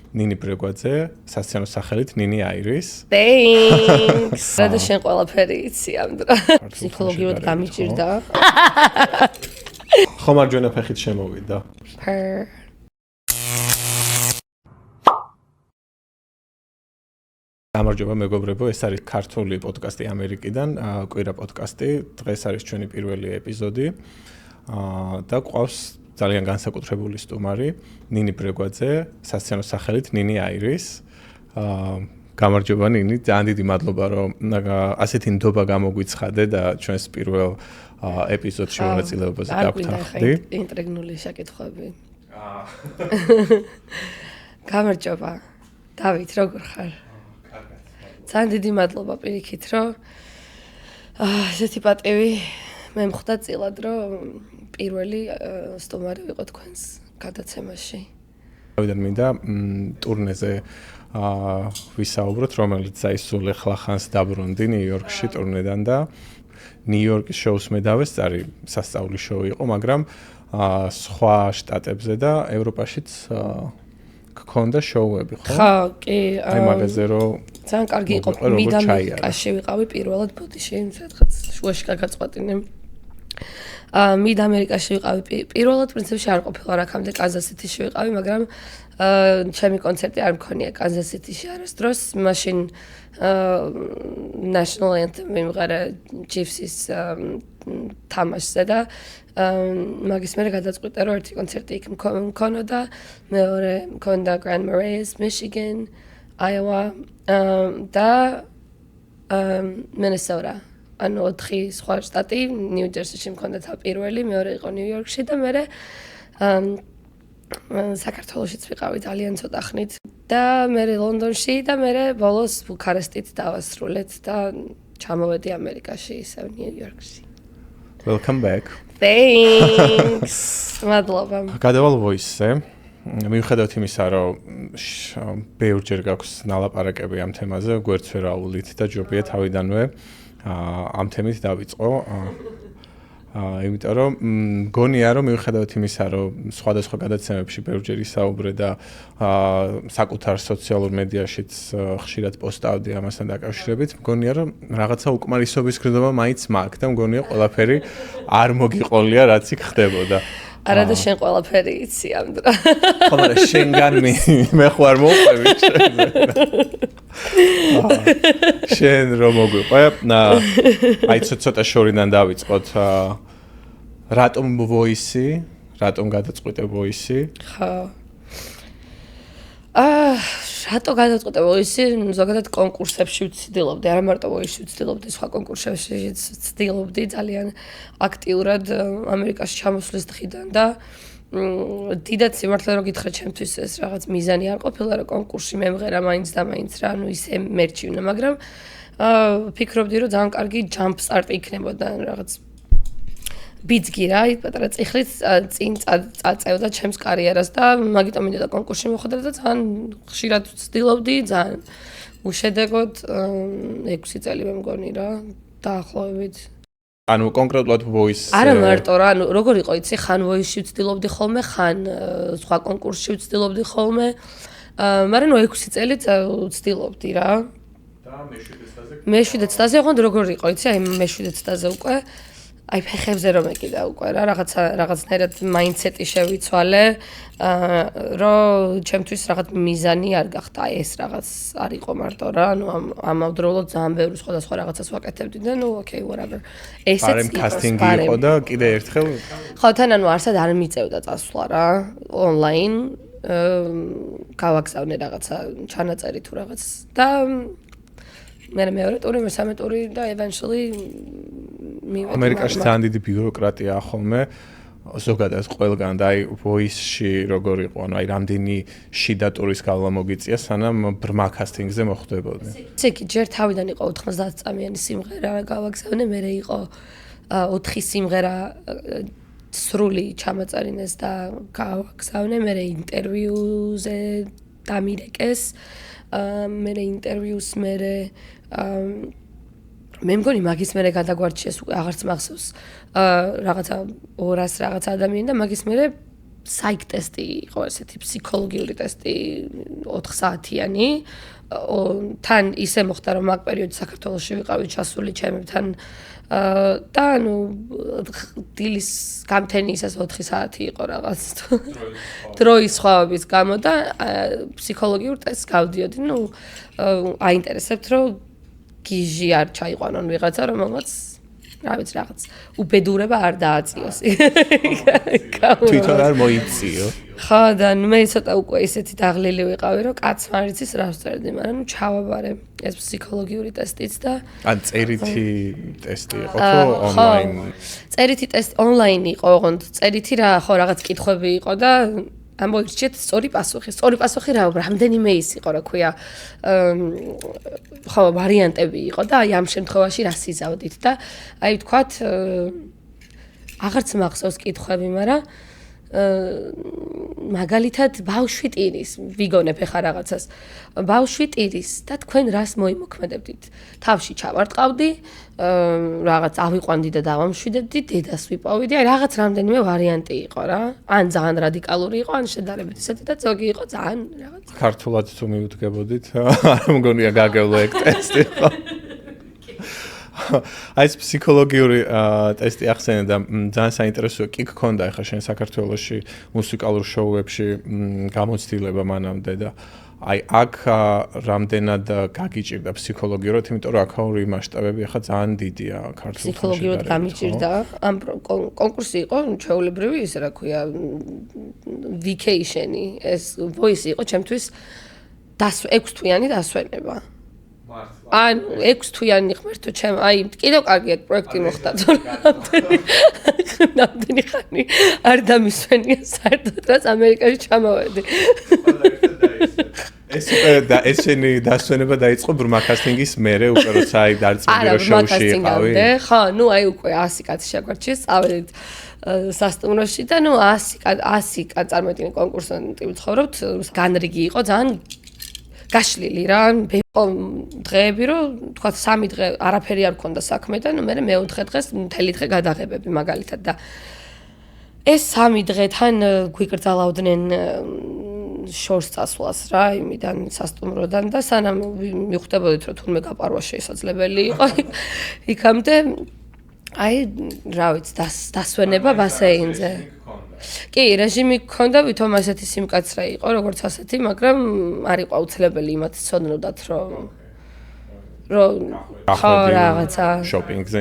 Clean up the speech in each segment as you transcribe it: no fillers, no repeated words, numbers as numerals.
ნინი ბრეგვაძე, სასცენო სახელით ნინი აირის. Thanks. რა და შენ ყველაფერი იცი ამ დრო. ფსიქოლოგიურად გამიჭირდა. ხო მარჯვენა ფეხით შემოვიდა. გამარჯობა მეგობრებო, ეს არის ქართული პოდკასტი ამერიკიდან, კვირა პოდკასტი. დღეს არის ჩვენი პირველი ეპიზოდი. და ყავს ძალიან განსაკუთრებული სტუმარი, ნინი ბრეგვაძე, სასცენო სახელით ნინი აირის. გამარჯობა ნინი, ძალიან დიდი მადლობა რომ ასეთი ნდობა გამოგვიცხადე და ჩვენს პირველ ეპიზოდში მონაწილეობაზე დაგვთანხმდი. ინტრიგნული შეკითხვები. გამარჯობა. დავით, როგორ ხარ? ძალიან დიდი მადლობა პირიქით, რომ ესეთი პატივი მე მხვდა წილად, რომ პირველი სტუმარი ვიყო თქვენს გადაცემაში. დავიდან მინდა ტურნეზე ვისაუბროთ, რომელიც საისულ ეხლახანს დაბრუნდი ნიუ-იორკში ტურნედან და ნიუ-იორკის შოუს მე დავესწარი, სასწაული შოუ იყო, მაგრამ სხვა შტატებზე და ევროპაშიც გქონდა შოუები, ხო? ხო, კი. აი მაგაზე რომ ძალიან კარგი იყო. მიდამერიკაში ვიყავი პირველად ბოდიში, სადღაც შუაში გაგაწყვეტინე. მიდ ამერიკაში ვიყავი პირველად პრინციპში არ ყოფილა აქამდე კანზას-სიტიში ვიყავი, მაგრამ ჩემი კონცერტი არ მქონია კანზას-სიტიში არასდროს. მაშინ national anthem მიმღარა Chiefs-ის თამაშზე და მაგის მერე გადაწყვიტა რომ ერთი კონცერტი იქ მქონოდა, მეორე მქონდა Grand Marais, Michigan, Iowa და Minnesota. ანუ 4 სხვა შტატი, ნიუ-ჯერსიში მქონდა პირველი, მეორე იყო ნიუ-იორკში და მე საქართველოშიც ვიყავი ძალიან ცოტა ხნით და მე ლონდონში და მე ბოლოს ბუქარესტით დავასრულეთ და ჩამოვედი ამერიკაში, ისევ ნიუ-იორკში. Welcome back. Thanks. მადლობა. გადავალ Voice-ზე. მიუხედავად იმისა, რომ ბევრჯერ გაქვს ნალაპარაკები ამ თემაზე, გვერდს ვერ აუვლით და ჯობია თავიდანვე ამ თემით დავიწყო. იმიტომ რომ მგონია რომ მიუხედავად იმისა, რომ სხვადასხვა გადაცემებში ბევრჯერ ისაუბრე და საკუთარ სოციალურ მედიაშიც ხშირად პოსტავდი ამასთან დაკავშირებით, მგონია რომ რაღაცა უკმარისობის გრძნობა მაინც მაქვს და მგონია ყველაფერი არ მოგიყოლია, რაც იქ ხდებოდა. არა და შენ ყველაფერი იცი ამ დრო. ხო, მაგრამ შენგან მე ხო არ მოყვები შენზე. შენ რომ მოგვიყვე, აი ცოტა შორიდან დავიწყოთ. რატომ Voice-ი? რატომ გადაწყვიტე Voice-ი? ხო. რატო გადაწყვიტე Voice-ი? ზოგადად კონკურსებში ვცდილობდი, არა მარტო Voice-ში ვცდილობდი, სხვა კონკურსებშიც ვცდილობდი ძალიან აქტიურად ამერიკაში ჩამოსვლის დღიდან და დიდად სიმართლე რომ გითხრათ, ჩემთვის ეს რაღაც მიზანი არ ყოფილა, რომ კონკურსში მემღერა მაინც და მაინც რა, ანუ ისე მერჩივნა, მაგრამ ფიქრობდი, რომ ძალიან კარგი jump start იქნებოდა რაღაც ბიძგი რა, პატარა წიხლით წინ წაწევდა ჩემს კარიერას და მაგიტომ მინდა კონკურსში მოხვედრა და ძალიან ხშირად ვცდილობდი, ძალიან უშედეგოდ 6 წელი მე მგონი რა, დაახლოებით. ანუ კონკრეტულად Voice არა მარტო რა, ანუ როგორ იყო იცი, ხან Voice-ში ვცდილობდი ხოლმე, ხან სხვა კონკურსში ვცდილობდი ხოლმე. მაგრამ 6 წელიც ვცდილობდი რა. და მე-7 წელზე? მე-7 წელზე ოღონდ როგორ იყო იცი, აი მე-7 წელზე უკვე აი ფეხებზე რომ ეკიდა უკვე რა, რაღაცნაირად მაინდსეტი შევიცვალე, რომ ჩემთვის რაღაც მიზანი არ გახდა, აი ეს რაღაც არ იყო მარტო რა, ანუ ამავდროულად ძალიან ბევრი სხვადასხვა რაღაცას ვაკეთებდი და ნუ okay whatever. ესეც იყო კასტინგი იყო და კიდე ერთხელ ხო, თან ანუ არსად არ მიწევდა წასვლა რა, ონლაინ გავაგზავნე რაღაცა ჩანაწერი თუ რაღაც და მეორე ტური, მესამე ტური და eventually მივედი. ამერიკაში ძალიან დიდი ბიუროკრატია ხოლმე, ზოგადად ყველგან და აი Voice-ში როგორ იყო, ანუ აი რამდენი შიდა ტურის გავლა მოგიწია, სანამ ბრმა კასტინგზე მოხვდებოდი. ცეკი ჯერ თავიდან იყო 90 წამიანი სიმღერა გავაგზავნე, მერე იყო 4 სიმღერა სრული ჩამაწერინეს და გავაგზავნე, მერე ინტერვიუზე დამირეკეს, მერე ინტერვიუს მერე მე მგონი მაგის მერე გადაგვარჩიეს უკვე აღარც მახსოვს რაღაცა 200 რაღაცა ადამიანი და მაგის მერე psych ტესტი იყო, ესეთი ფსიქოლოგიური ტესტი 4 საათიანი. თან ისე მოხდა, რომ მაგ პერიოდში საქართველოში ვიყავი ჩასული ჩემებთან და ნუ დილის გამთენიისას 4 საათი იყო რაღაც დროის სხვაობის გამო და ფსიქოლოგიურ ტესტს გავდიოდი. ნუ აინტერესებთ, რომ გიჟი არ ჩაიყვანონ ვიღაცა, რომელმაც რა ვიცი რაღაც უბედურება არ დააწიოს. თვითონ არ მოიწიო. ხო და მე ცოტა უკვე ისეთი დაღლილი ვიყავი, რომ კაც არ იცის რა ვწერდი, მაგრამ ნუ ჩავაბარე ეს ფსიქოლოგიური ტესტიც და ან წერითი ტესტი იყო თუ ონლაინ? წერითი ტესტი ონლაინ იყო, ოღონდ წერითი რა ხო რაღაც კითხვები იყო და ამოირჩიეთ სწორი პასუხი. სწორი პასუხი რა, რამდენიმე ის იყო, რა ქვია, ხო, ვარიანტები იყო და აი ამ შემთხვევაში რა სიზავდით და აი ვთქვათ, აღარც მახსოვს კითხვები, მაგრამ მაგალითად ბავშვი ტირის, ვიგონებ ახლა რაღაცას. ბავშვი ტირის და თქვენ რას მოიმოქმედებდით? თავში ჩავარტყავდი, რაღაც ავიყვანდი და დავამშვიდებდი, დედას ვიპოვიდი, აი რაღაც რამდენიმე ვარიანტი იყო რა. ან ძალიან რადიკალური იყო, ან შედარებით ისეთი და ზოგი იყო ძალიან რაღაც. ქართულად თუ მიუდგებოდით, არ მგონია გაგევლო ეგ ტესტი. აი ეს ფსიქოლოგიური ტესტი ახსენე და ძალიან საინტერესოა კი გქონდა ახლა შენ საქართველოში მუსიკალურ შოუებში გამოცდილება მანამდე და აი აქ რამდენად გაგიჭირდა ფსიქოლოგიურად, იმიტომ რომ აქაური მასშტაბები ახლა ძალიან დიდია ქართულ ფსიქოლოგიურად გამიჭირდა. ამ კონკურსი იყო ჩვეულებრივი ის რა ქვია vacation-ი, ეს voice იყო ჩემთვის 6 თვიანი დასვენება. ან 6 თვიანი ღმერთო ჩემ, აი კიდევ კარგი აქ პროექტი მოხდა, ნამდვილი ხანი არ დამისვენია საერთოდ, რაც ამერიკაში ჩამოვედი. ეს შენი დასვენება დაიწყო ბრმაკასტინგის მერე უკვე როცა აი დარწმუნდი რომ შოუში იყავი? ხო, ნუ აი უკვე 100 კაცი შეგვარჩიეს, წავედით სასტუმროში და ნუ 100 კაცი წარმოიდგინე კონკურსანტი ვცხოვრობთ, განრიგი იყო ძალიან გაშლილი რა, დღეები რომ თქვა 3 დღე არაფერი არ მქონდა საქმე და ნუ მე მეოთხე დღეს მთელი დღე გადაღებები მაგალითად და ეს 3 დღეთან გვიკრძალავდნენ შორს წასვლას რა, იმიდან სასტუმროდან და სანამ მიხვდებოდით რომ თურმე გაპარვა შესაძლებელი იყო იქამდე აი რა ვიცი დასვენება ბასეინზე. კი, რეჟიმი გქონდა, ვითომ ასეთი სიმკაცრე იყო, როგორც ასეთი, მაგრამ არ იყო აუცილებელი იმათ ცოდნოდათ, რომ ხო რაღაცა შოპინგზე,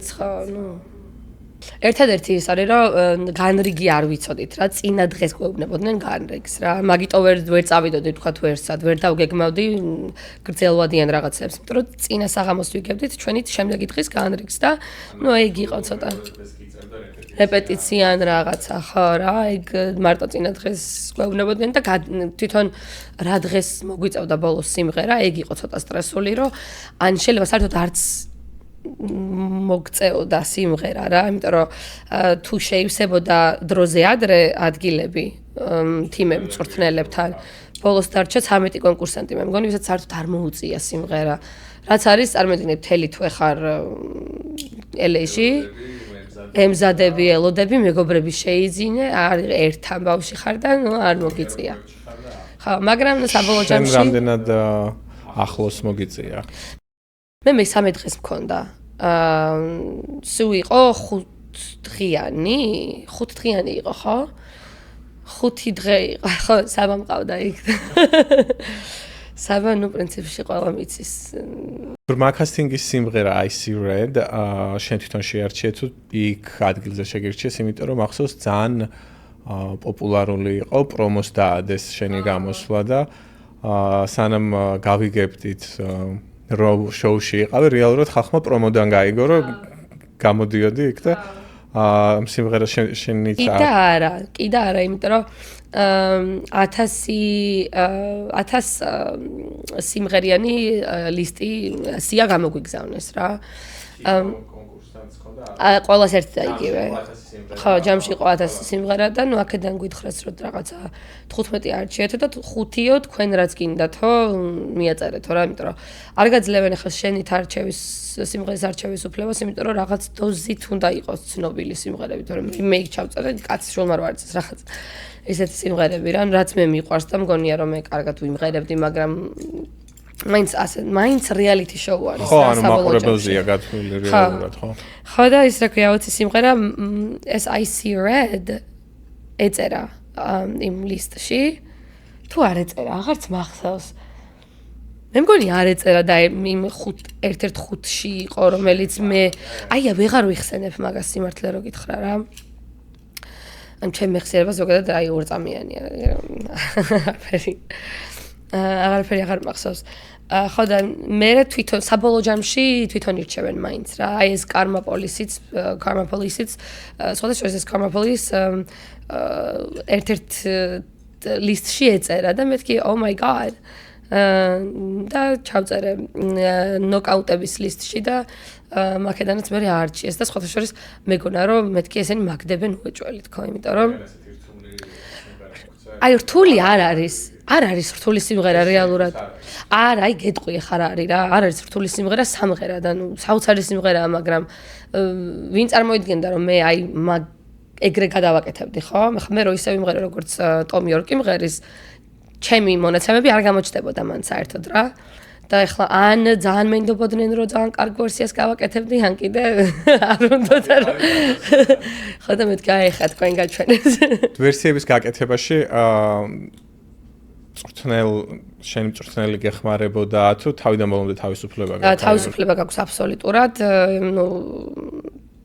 ხო, ნუ ერთადერთი ის არის, რომ განრიგი არ ვიცოდით რა, წინა დღეს გვეუბნებოდნენ განრიგს რა. მაგიტო ვერ წავიდოდი თქვა თუ ერთსად, ვერ დავგეგმავდი გრძელვადიან რაღაცებს, იმიტომ რომ წინა საღამოს ვიგებდით ჩვენი შემდეგი დღის განრიგს და ნუ ეგ იყო ცოტა რეპეტიციან რაღაცა, ხო რა, ეგ მარტო წინა დღეს გვეუბნებოდნენ და თვითონ რა დღეს მოგვიწევდა ბოლოს სიმღერა, ეგ იყო ცოტა სტრესული, რომ ან შეიძლება საერთოდ არც მოგწეოდა სიმღერა რა, იმიტომ რომ თუ შეივსებოდა დროზე ადრე ადგილები თიმებს მწვრთნელებთან, ბოლოს დარჩა 13 კონკურსანტი, მე მგონი ვისაც საერთოდ არ მოუწია სიმღერა. რაც არის, წარმოიდგინეთ, მთელი თვე ხარ LA-ში, ემზადები, ელოდები, მეგობრები შეიძინე, არ ერთ ამბავში ხარ და ნუ არ მოგიწია. ხო, მაგრამ საბოლოო ჯამში რამდენად ახლოს მოგიწია? მე მესამე დღეს მქონდა. სულ იყო 5 დღიანი იყო, ხო? 5 დღე იყო, ხო, საბა მყავდა იქ. საბა ნუ პრინციპში ყველა მიცის. ბრმაკასტინგის სიმღერა I See Red, შენ თვითონ შეარჩიე თუ იქ ადგილზე შეგირჩიეს, იმიტომ რომ ახსოვს ძალიან პოპულარული იყო, პრომოს დაადეს შენი გამოსვლა და სანამ გავიგებდით რომ შოუში იყავი, რეალურად ხალხმა პრომოდან გაიგო, რომ გამოდიოდი იქ და სიმღერა შენიც კიდე არა, იმიტომ რომ 1000 სიმღერიანი ლისტი სია გამოგვიგზავნეს რა. ყველას ერთი და იგივე. ხო, ჯამში იყო 1000 სიმღერა და ნუ აქედან გითხრას რომ რაღაცა 15 არჩიეთო და 5-იო თქვენ რაც გინდათო მიაწერეთო რა, იმიტომ რომ არ გაძლევენ ახლა შენით არჩევის სიმღერის არჩევის უფლებას, იმიტომ რომ რაღაც დოზით უნდა იყოს ცნობილი სიმღერები, თორემ remake ჩავწერე, კაცი შულმა არ არის რაღაც ესეთი სიმღერები რა, რაც მე მიყვარს და მგონია რომ მე კარგად ვიმღერებდი, მაგრამ მაინც reality show არის. ხო, ანუ მაყურებელზეა გათვლილი რეალურად, ხო? ხო და ის რა ქვია, აუცი სიმღერა as I see red ეწერა იმ ლისტში. თუ არ ეწერა, აღარც მახსოვს. მე მგონი არ ეწერა და იმ ერთ-ერთ 5-ში იყო, რომელიც მე ვეღარ ვიხსენებ მაგას სიმართლე რო გითხრა რა. ან ჩემ მეხსიერება ზოგადად ორწამიანია. აღარაფერი აღარ მახსოვს. ხო და მე თვითონ საბოლოო ჯამში თვითონ ირჩევენ მაინც რა. აი ეს Karma Police-იც სხვადასხვა ეს Karma Police ერთ-ერთ ლისტში ეწერა და მეთქი oh my god და ჩავწერე ნოკაუტების ლისტში და მაკედანაც მე არჩიეს და სხვათა შორის მეგონა რომ მეთქი ესენი მაგდებენ უეჭველით ხო იმიტომ რომ აი რთული არ არის რთული სიმღერა რეალურად არა აი გეტყვი ხარ არის რა არ არის რთული სიმღერა სამღერა და ნუ საოცარი სიმღერაა მაგრამ ვინ წარმოიდგენდა რომ მე აი ეგრე გადავაკეთებდი ხო მე რო ისე ვიმღერე როგორც ტომ იორკი მღერის ჩემი მონაცემები არ გამოჩნდებოდა მან საერთოდ რა და ეხლა ან ძალიან მენდობოდნენ რომ ძალიან კარგ ვერსიას გავაკეთებდი ან კიდე არ უნდოდა ხო და მეთქი აი ხა თქვენ გაჩვენეს ვერსიების გაკეთებაში შენი მწვრთნელი გეხმარებოდა თუ თავიდან ბოლომდე თავისუფლება გაქვს? თავისუფლება გაქვს აბსოლუტურად. ნუ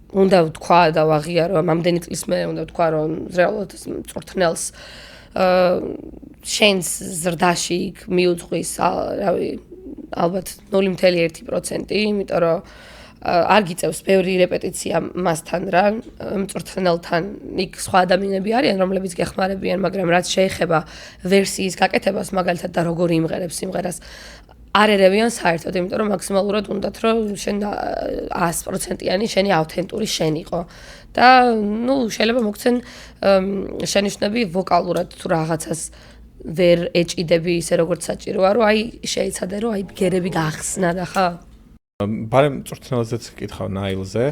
უნდა ვთქვა და ვაღიარო, ამდენი წლის მერე უნდა ვთქვა, რომ რეალურად მწვრთნელს შენს ზრდაში მიუძღვის, რავი, ალბათ 0.1%, იმიტომ რომ არ გიწევს ბევრი რეპეტიცია მასთან რა, მწვრთნელთან, იქ სხვა ადამიანები არიან, რომლებიც გეხმარებიან, მაგრამ რაც შეეხება ვერსიის გაკეთებას, მაგალითად და როგორ იმღერებს სიმღერას, არ ერევიან საერთოდ, იმიტომ რომ მაქსიმალურად უნდათ რომ შენ 100%-იანი შენი ავთენტური შენ იყო. და ნუ შეიძლება მოგცენ შენიშვნები ვოკალურად თუ რაღაცას ვერ ეჭიდები ისე როგორც საჭიროა, რომ აი შეიცადე რომ აი გერები გახსნა და ხა ბარემ მწვრთნელზეც ვკითხავ ნაილზე.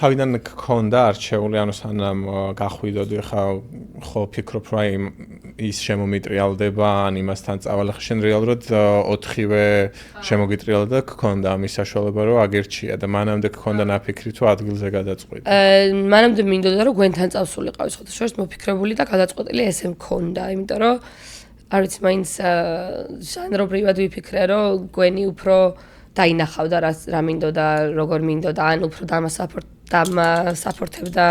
თავიდან გქონდა არჩეული, ანუ სანამ გახვიდოდი, ხა ხო ფიქრობ, რომ ის შემომიტრიალდება, ან იმასთან წავალ, ხა შენ რეალურად 4-ვე შემოგიტრიალდა და გქონდა ამის საშუალება, რომ აგერჩია და მანამდე გქონდა ნაფიქრი თუ ადგილზე გადაწყვეტი. მანამდე მინდოდა, რომ გვენთან წავსულიყავი, სხვა შორის მოფიქრებული და გადაწყვეტილი ესე მქონდა, იმიტომ რომ არ ვიცი, მაინც ჟანრობრივად ვიფიქრე, რომ გვენი უფრო დაინახავდა რა მინდოდა, როგორ მინდოდა, ან უფრო დამასაპორტებდა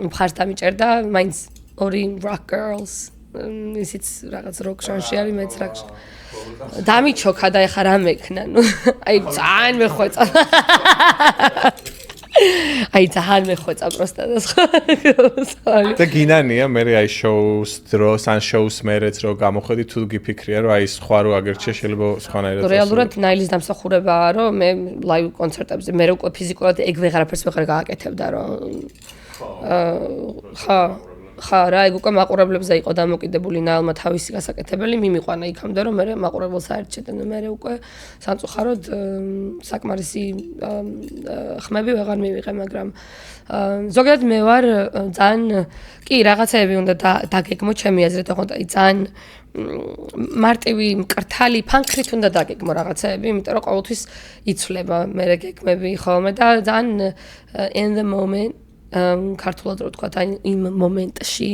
მხარს დამიჭერდა, მაინც ორი rock girls, ისიც რაღაც rock ჟანრში არის, მეც rock. დამიჩოქა და ეხა რა მექნა, ნუ აი ძალიან მეხვეწა. აი ძალიან მეხვეწა პროსტა და სხვა. და გინანია მე აი შოუს დროს ან შოუს მერეც რო გამოხედი თუ გიფიქრია რომ აი სხვა რო აგერჩია შეიძლება სხვანაირად რეალურად ნაილის დამსახურებაა რომ მე ლაივ კონცერტებზე მე უკვე ფიზიკურად ეგ ვეღარაფერს ვეღარ გააკეთებდა რომ ხა რა ეგ უკვე მაყურებლებზე იყო დამოკიდებული ნაილმა თავისი გასაკეთებელი მიმიყვანა იქამდე რომ მე მაყურებელს აერჩიე მე უკვე სამწუხაროდ საკმარისი ხმები ვეღარ მივიღე მაგრამ ზოგადად მე ვარ ძალიან კი რაღაცეები უნდა დაგეგმო ჩემი აზრით ოღონდ აი ძალიან მარტივი მკრთალი ფანქრით უნდა დაგეგმო რაღაცეები იმიტომ რომ ყოველთვის იცვლება მე გეგმები ხოლმე და ძალიან in the moment ქართულად რო თქვა იმ მომენტში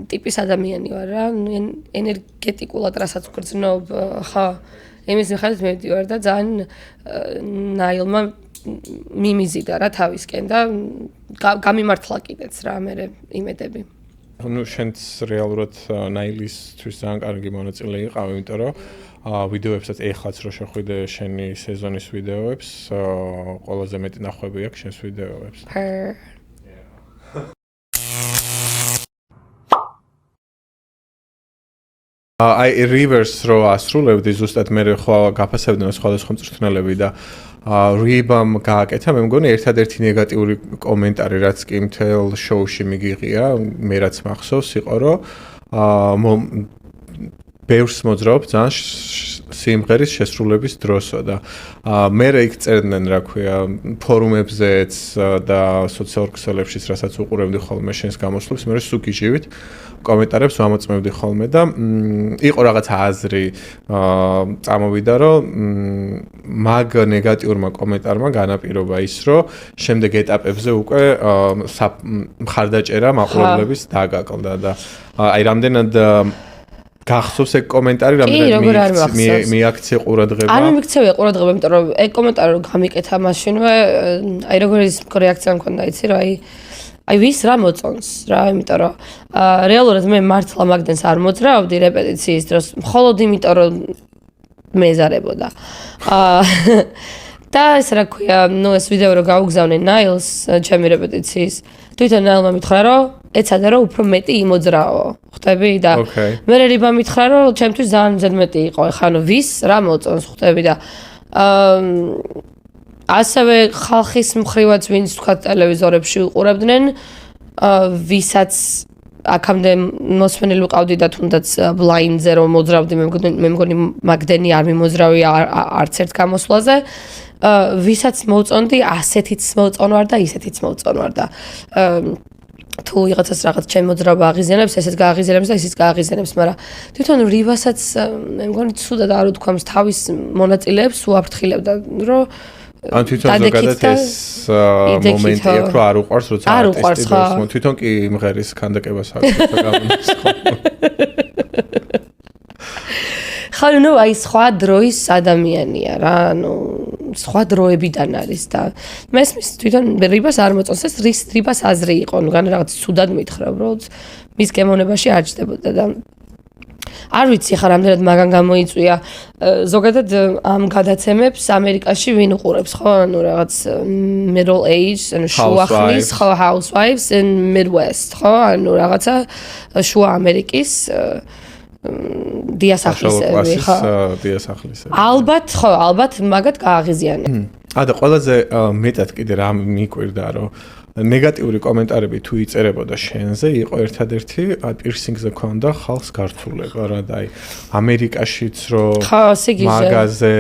ტიპის ადამიანი ვარ რა ენერგეტიკულად რასაც გრძნობ ხა იმის მიხედვით მივდივარ და ძალიან ნაილმა მიმიზიდა რა თავისკენ და გამიმართლა კიდეც რა მე იმედები ნუ შენც რეალურად ნაილისთვის ძალიან კარგი მონაწილე იყავ იმიტომ რომ ვიდეოებსაც ეხლაც რო შეხვიდე შენი სეზონის ვიდეოებს ყველაზე მეტი ნახვები აქვს შენს ვიდეოებს აი reverse რო ასრულებდი ზუსტად მე ხო გაფასებდნენ სხვადასხვა მწვრთნელები და რიბამ გააკეთა, მე მგონი ერთადერთი ნეგატიური კომენტარი, რაც კი მთელ შოუში მიგიღია, მე რაც მახსოვს იყო, რომ ბევრს მოძრაობ ძალიან სიმღერის შესრულების დროსო და მე იქ წერდნენ, რა ქვია, ფორუმებზეც და სოციალურ ქსელებშიც, რასაც უყურებდი ხოლმე შენს გამოსვლებს, მე სუგიჟივით კომენტარებს ვამოწმებდი ხოლმე და იყო რაღაცა აზრი წამოვიდა, რომ მაგ ნეგატიურმა კომენტარმა განაპირობა ის, რომ შემდეგ ეტაპებზე უკვე მხარდაჭერა მაყურებლების დაგაკლდა და აი რამდენად გახსოვს ეგ კომენტარი, რამდენად მიაქცია ყურადღება? არ მიმიქცევია ყურადღება, იმიტომ რომ ეგ კომენტარი რომ გამიკეთა მაშინვე, აი როგორი რეაქცია მქონდა, იცი რა, აი ვის რა მოწონს რა, იმიტომ რომ რეალურად მე მართლა მაგდენს არ მოძრაობდი რეპეტიციის დროს, მხოლოდ იმიტომ რომ მეზარებოდა. და ეს რა ქვია, ეს ვიდეო რო გაუგზავნე ნაილს ჩემი რეპეტიციის, თვითონ ნაილმა მითხრა, რომ ეცადა რომ უფრო მეტი იმოძრაო, ხვდები და მე რიბა მითხრა, რომ ჩემთვის ძალიან ძად მეტი იყო, ეხლა ვის რა მოწონს, ხვდები და ასევე ხალხის მხრივაც ვინც თქვა ტელევიზორებში უყურებდნენ, ვისაც აქამდე მოსვენილი ვიყავდი და თუნდაც ბლაინდზე რომ მოძრავდი, მე მგონი მაგდენი არ მიმოძრავია არც ერთ გამოსვლაზე, ვისაც მოუწონდი, ასეთიც მოუწონვარ და ისეთიც მოუწონვარ და თუ ვიღაცას რაღაც ჩემი მოძრაობა აღიზიანებს, ესეც გააღიზიანებს და ისიც გააღიზიანებს, მაგრამ თვითონ რიბასაც მე მგონი ცუდად არ უთქვამს თავის მონაწილეებს უაფრთხილებდა, რომ ან თვითონ ზოგადად ეს მომენტი აქვს, რომ არ უყვარს, როცა ტესტი თვითონ კი იმღერის ქანდაკებას აქვს გამოსხო. ხარ ნუ აი სხვა დროის ადამიანია რა, სხვა დროებიდან არის და მესმის თვითონ რიბას არ მოწონს, ეს რიბას აზრი იყო, ნუ რაღაც ცუდად მითხრა, უბრალოდ მის გემოვნებაში არ ჯდებოდა და არ ვიცი ხა რამდენად მაგან გამოიწვია ზოგადად ამ გადაცემებს ამერიკაში ვინ უყურებს ხო ანუ რაღაც middle age ანუ შუა ხნის ხო housewives in midwest ხო ანუ რაღაცა შუა ამერიკის დიასახლისები ხო დიასახლისები ალბათ მაგათ გააღიზიანებთ და ყველაზე მეტად კიდე რა მიკვირდა რომ ნეგატიური კომენტარები თუ იწერებოდა შენზე, იყო ერთადერთი პირსინგზე ქონდა ხალხს გართულება რა და აი ამერიკაშიც რომ მაგაზე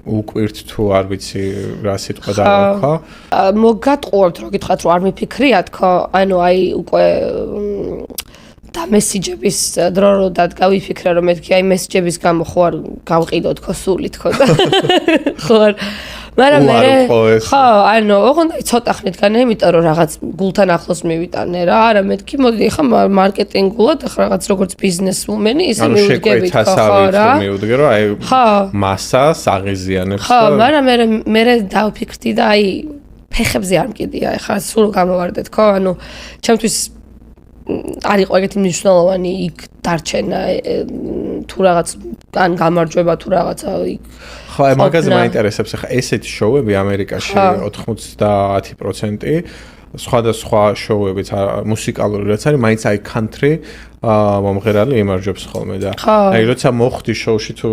უკვირთ თუ არ ვიცი რა სიტყვა დავაქვა. მოგატყუართ რომ გითხრათ რომ არ მიფიქრიათ ხო, ანუ აი უკვე და მესიჯების დრო რო დაგავიფიქრე რომ მეთქი აი მესიჯების გამო ხო არ გავყიდოთ ხო სულით ხო და ხო მაგრამ მე ხო ანუ ოღონდ აი ცოტა ხნითგან იმიტომ რომ რაღაც გულთან ახლოს მივიტანე რა არა მეთქი მოდი ახლა მარკეტინგულად ახლა რაღაც როგორც ბიზნესვუმენი ისე მივუდგებით ხო რა მივუდგე რომ აი მასას აღიზიანებს ხო მაგრამ მე დავფიქრდი და აი ფეხებზე არ მკიდია ახლა სულ გამოვარდეთ ხო ანუ ჩემთვის არ იყო ეგეთი მნიშვნელოვანი იქ დარჩენა თუ რაღაც ან გამარჯვება თუ რაღაცა იქ ხო აი მაგაზე მაინტერესებს ახლა ესეთი შოუები ამერიკაში 90% სხვადასხვა შოუებიც მუსიკალური რაც არის მაინც აი country მომღერალი იმარჯვებს ხოლმე და აი როცა მოხვდი შოუში თუ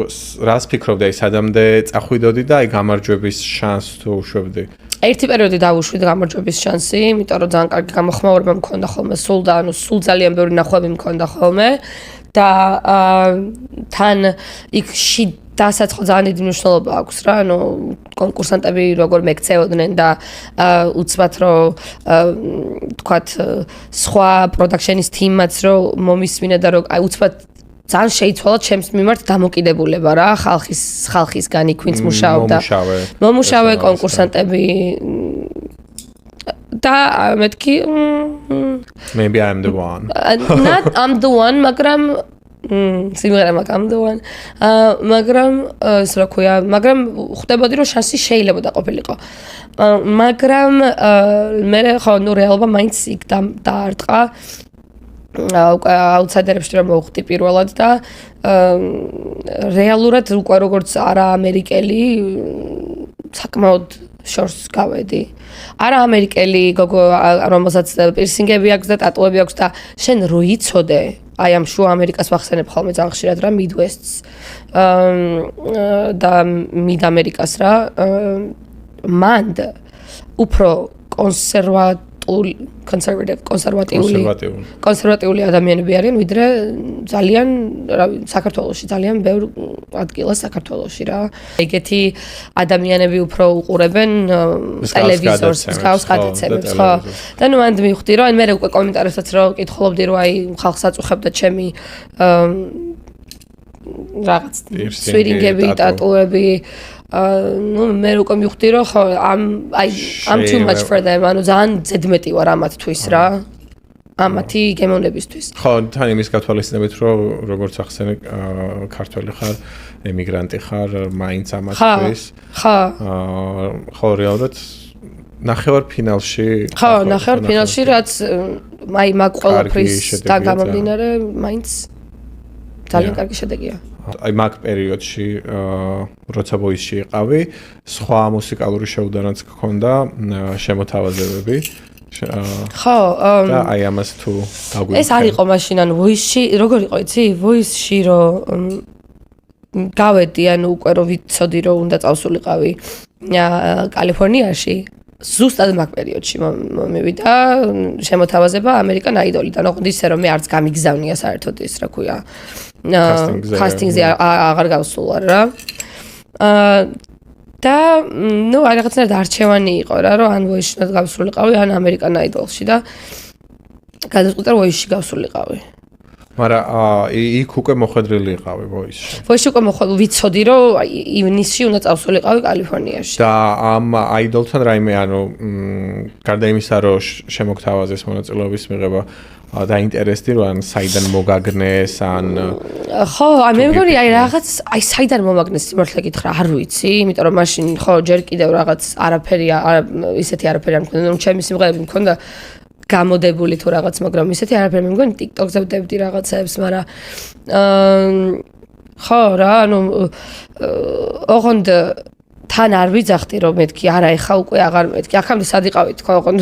რას ფიქრობდი აი სადამდე წახვიდოდი და აი გამარჯვების შანსს თუ უშვებდი ერთი პერიოდი დავუშვით გამარჯვების შანსი, იმიტომ რომ ძალიან კარგი გამოხმაურება მქონდა ხოლმე სულ და ანუ სულ ძალიან ბევრი ნახვები მქონდა ხოლმე და თან იქ დასაც ხო ძალიან დიდი მნიშვნელობა აქვს რა, ანუ კონკურსანტები როგორ მეკცეოდნენ და უცბად რომ თქვათ სხვა პროდაქშენის თიმმაც რომ მომისმინა და რომ აი უცბად ძალიან შეიცვალა ჩემს მიმართ დამოკიდებულება რა ხალხისგან იქ ვინც მუშაობდა მომუშავე კონკურსანტები და მეთქი maybe I'm the one not I'm the one მაგრამ სიმღერა I'm the one მაგრამ ეს რა ქვია მაგრამ ხვდებოდი რომ შანსი შეიძლება დაყოფილიყო მაგრამ მე ხო ნუ რეალობა მაინც იქ დაარტყა აუთსაიდერებში რომ მოვხდი პირველად და რეალურად უკვე როგორც არა ამერიკელი საკმაოდ შორს გავედი. არა ამერიკელი გოგო რომელსაც პირსინგები აქვს და ტატუები აქვს და შენ რო იცოდე აი ამ შუა ამერიკას ვახსენებ ხოლმე ძალიან ხშირად რა Midwest-ს და Mid-Americas რა მანდ უფრო კონსერვატიული ადამიანები არიან, ვიდრე ძალიან, საქართველოში ძალიან ბევრ ადგილას საქართველოში რა. ეგეთი ადამიანები უფრო უყურებენ ტელევიზორს, მსგავს გადაცემებს, ხო. და ნუ მანდ მივხვდი, რომ მე უკვე კომენტარებსაც რო კითხულობდი, რომ აი ხალხს აწუხებდა ჩემი რაღაც სვირინგები, ტატუები ну, მე უკვე მივხვდი რომ ხო I'm too much for them. ანუ ძალიან ზედმეტი ვარ ამათთვის რა. ამათი გემოვნებისთვის. ხო, თან იმის გათვალისწინებით რომ როგორც ახსენე ქართველი ხარ, ემიგრანტი ხარ, მაინც ამათთვის. ხო. ხო, რეალურად ნახევარ ფინალში. ხო, ნახევარ ფინალში რაც აი მაგ ყველაფრის და გამომდინარე, მაინც ძალიან კარგი შედეგია. აი მაგ პერიოდში როცა ვოისში იყავი, სხვა მუსიკალური შეუდანაც გქონდა შემოთავაზებები. ხო, და აი ამას თუ დაგვიწყე. ეს არ იყო მაშინ, ანუ ვოისში, როგორ იყო, იცი? ვოისში რომ გავედი, ანუ უკვე რომ ვიცოდი რომ უნდა წავსულიყავი კალიფორნიაში. ზუსტად მაგ პერიოდში მომივიდა შემოთავაზება American Idol-დან. ოღონდ ისე რომ მე არც გამიგზავნია საერთოდ ის რა ქვია. კასტინგზე აღარ გავსულ რა. და ნუ აი რაღაცნაირად არჩევანი იყო რა, რომ ან ვოისში გავსულიყავი, ან American Idol-ში და გადაწყვიტე რომ ვოისში გავსულიყავი. მაგრამ იქ უკვე მოხვედრილი იყავი ვოისში. ვოისში უკვე ვიცოდი რომ ივნისში უნდა წავსულიყავი კალიფორნიაში. და ამ Idol-თან რაიმე ანუ გარდა იმისა რომ შემოგთავაზეს მონაწილეობის მიღება დაინტერესდი რომ ან საიდან მოგაგნეს ან ხო, მე მგონი აი რაღაც აი საიდან მომაგნეს სიმართლე გითხრა, არ ვიცი, იმიტომ რომ მაშინ ხო ჯერ კიდევ რაღაც არაფერი ისეთი არაფერი არ მქონდა, რომ ჩემი სიმღერები მქონდა გამოდებული თუ რაღაც, მაგრამ ისეთი არაფერი მე მგონი TikTok-ზე ვდებდი რაღაცებს, მაგრამ ხო რა, ანუ ოღონდ თან არ ვიძახდი რომ მეთქი, არა, ეხა უკვე აღარ მეთქი. აქამდე სად იყავით ხო, ოღონდ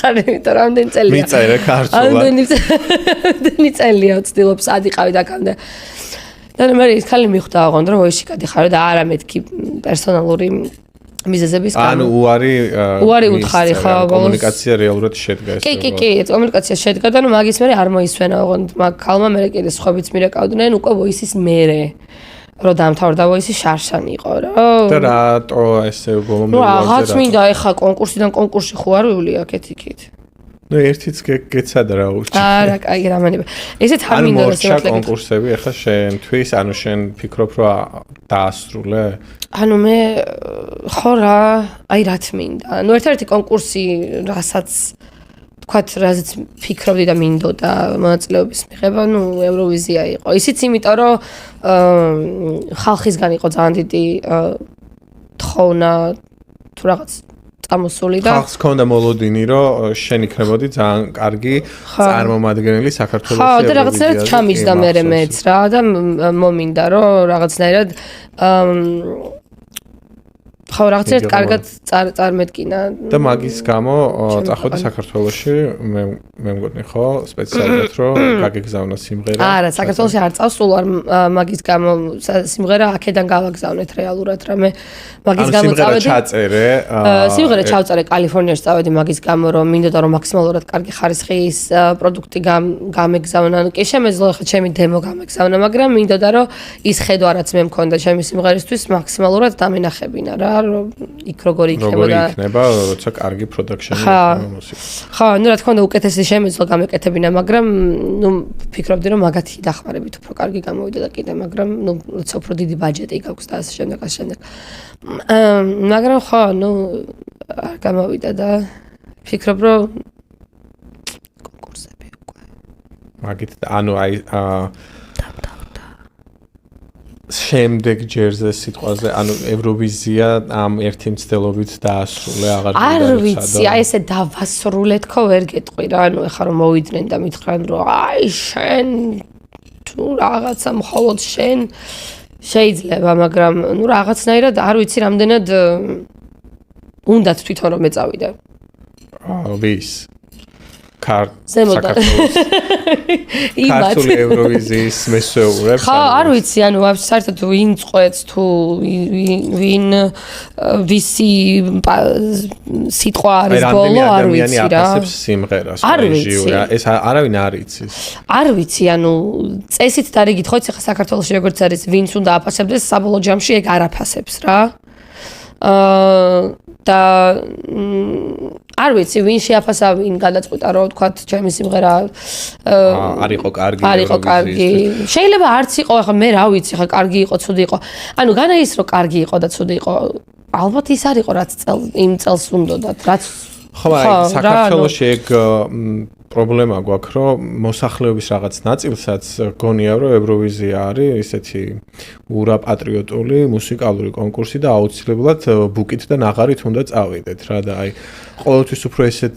ხარ, იმიტომ რომ ამდენი წელია. მიწერე ქართულად. ამდენი წელია ვცდილობ სად იყავით აქამდე. და მე ის ხალი მიხვდა ოღონდ რომ ვოისში გადიხარო და არა მეთქი პერსონალური მიზეზების გამო. ანუ უარი უთხარი ხო, კომუნიკაცია რეალურად შედგა ეს. კი, კომუნიკაცია შედგა და ნუ მაგის მერე არ მოისვენა ოღონდ მაგ ქალმა მერე კიდე სხვაებიც მირეკავდნენ უკვე ვოისის მერე. რომ დამთავრდა ვოისი შარშანი იყო რა. და რატო ესე გომომდე რა? რაღაც მინდა ეხა კონკურსიდან კონკურსში ხო არ ვივლი აქეთ იქით. ნუ ერთიც გეცადა რა ურჩი. არა, კაი რამანება. ესეც არ მინდა რომ შემოკლე კონკურსები ეხა შენთვის, ანუ შენ ფიქრობ რომ დაასრულე? ანუ მე ხო რა, აი რაც მინდა. ნუ ერთ-ერთი კონკურსი, რასაც თქვათ, რაზეც ფიქრობდი და მინდოდა მონაწილეობის მიღება, ნუ ევროვიზია იყო. ისიც იმიტომ რომ ხალხისგან იყო ძალიან დიდი თხოვნა თუ რაღაც წამოსული და ხალხს ქონდა მოლოდინი რომ შენ იქნებოდი ძალიან კარგი წარმომადგენელი საქართველოს ხო და რაღაცნაირად ჩამიჯდა მეც რა და მომინდა რომ რაღაცნაირად ხო რაღაცნაირად კარგად წარმედგინა და მაგის გამო წახვედი საქართველოში მე მგონი ხო სპეციალურად რომ გაგეგზავნა სიმღერა არა საქართველოში არ წავსულ არ მაგის გამო სიმღერა აქედან გავაგზავნეთ რეალურად რა მე მაგის გამო წავედი სიმღერა ჩავწერე კალიფორნიაში წავედი მაგის გამო რომ მინდოდა რომ მაქსიმალურად კარგი ხარისხის პროდუქტი გამეგზავნა კი შემეძლო ხა ჩემი დემო გამეგზავნა მაგრამ მინდოდა რომ ის ხედვა რაც მე მქონდა ჩემი სიმღერისთვის მაქსიმალურად დამენახებინა რა რომ იქ როგორი იქნება როცა კარგი პროდაქშენი იქნება მუსიკა. ხო, ну რა თქმა უნდა უკეთესი შემეძლო გამეკეთებინა, მაგრამ ну ფიქრობდი რომ მაგათი დახმარებით უფრო კარგი გამოვიდა და კიდე, მაგრამ ну როცა უფრო დიდი ბაჯეტი გაქვს და ასე შემდეგ. მაგრამ ხო, ну არ გამოვიდა და ფიქრობ რომ კონკურსები უკვე. მაგით ანუ აი შემდეგ ჯერზე სიტყვაზე ანუ ევროვიზია ამ ერთი მცდელობით დაასრულე აღარ ვიცი აი ესე დავასრულე თქო ვერ გეტყვი რა ანუ ეხლა რომ მოვიდნენ და მითხრან რომ აი შენ თუ რაღაცა მხოლოდ შენ შეიძლება მაგრამ ნუ რაღაცნაირად არ ვიცი რამდენად უნდათ თვითონ რომ მეწავიდე ვის საქართველოს ქართული ევროვიზიის მესვეურებს. ხა, არ ვიცი, ანუ საერთოდ ვინ წყვეტს თუ ვინ ვისი სიტყვა არის ბოლო, არ ვიცი რა. აფასებს სიმღერას, რეჟიურა, ეს არავინ არ იცის. არ ვიცი, ანუ წესით და რიგით ხო იცი ხა საქართველოში როგორც არის, ვინც უნდა აფასებდეს, საბოლოო ჯამში ეგ არ აფასებს რა. და არ ვიცი, ვინ შეაფასა, ვინ გადაწყვიტა, რომ თქვათ, ჩემი სიმღერა არ იყო კარგი. არ იყო კარგი. შეიძლება არც იყო, ახლა მე რა ვიცი, ხა კარგი იყო, ცუდი იყო. ანუ განა ის რომ კარგი იყო და ცუდი იყო. ალბათ ის არ იყო, რაც იმ წელს უნდათ, რაც ხო, საქართველოში ეგ პრობლემა გვაქვს, რომ მოსახლეობის რაღაც ნაწილსაც გონია, რომ ევროვიზია არის ესეთი ურაპატრიოტული მუსიკალური კონკურსი და აუცილებლად ბუკით და ნაღარით უნდა წავიდეთ რა და აი ყოველთვის უფრო ესეთ